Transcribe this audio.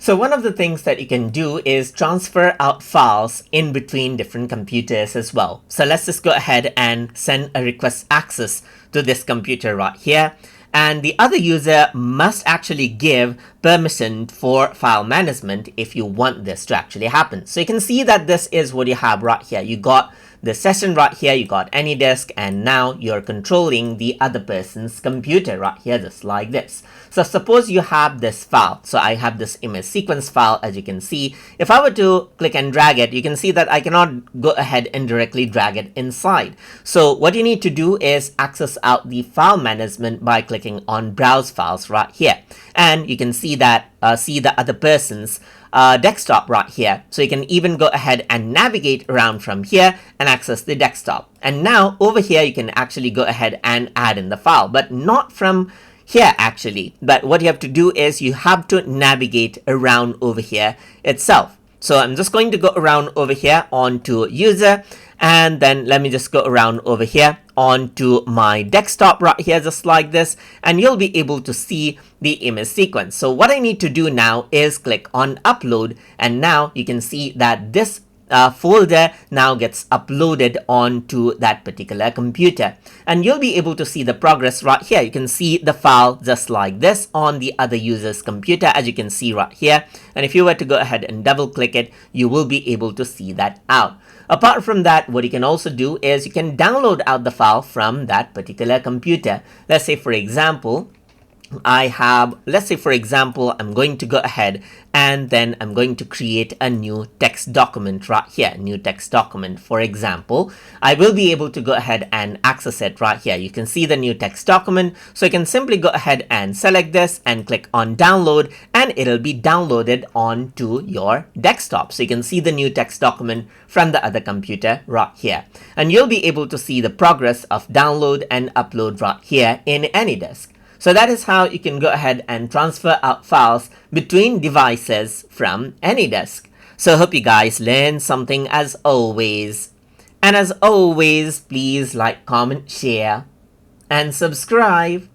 So one of the things that you can do is transfer out files in between different computers as well. So let's just go ahead and send a request access to this computer right here. And the other user must actually give permission for file management if you want this to actually happen. So you can see that this is what you have right here. You got the session right here, you got AnyDesk, and now you're controlling the other person's computer right here, just like this. So suppose you have this file. So I have this image sequence file, as you can see. If I were to click and drag it, you can see that I cannot go ahead and directly drag it inside. So what you need to do is access out the file management by clicking on Browse Files right here. And you can see that see the other person's desktop right here. So you can even go ahead and navigate around from here and access the desktop. And now over here you can actually go ahead and add in the file, but not from here actually. But what you have to do is you have to navigate around over here itself. So I'm just going to go around over here onto user, and then let me just go around over here onto my desktop right here, just like this, and you'll be able to see the image sequence. So what I need to do now is click on upload, and now you can see that this folder now gets uploaded onto that particular computer, and you'll be able to see the progress right here. You can see the file just like this on the other user's computer, as you can see right here. And if you were to go ahead and double click it, you will be able to see that out. Apart from that, what you can also do is you can download out the file from that particular computer. Let's say for example, I'm going to go ahead and then I'm going to create a new text document right here, new text document. For example, I will be able to go ahead and access it right here. You can see the new text document. So you can simply go ahead and select this and click on download, and it'll be downloaded onto your desktop. So you can see the new text document from the other computer right here. And you'll be able to see the progress of download and upload right here in AnyDesk. So that is how you can go ahead and transfer out files between devices from AnyDesk. So I hope you guys learned something as always. And as always, please like, comment, share, and subscribe.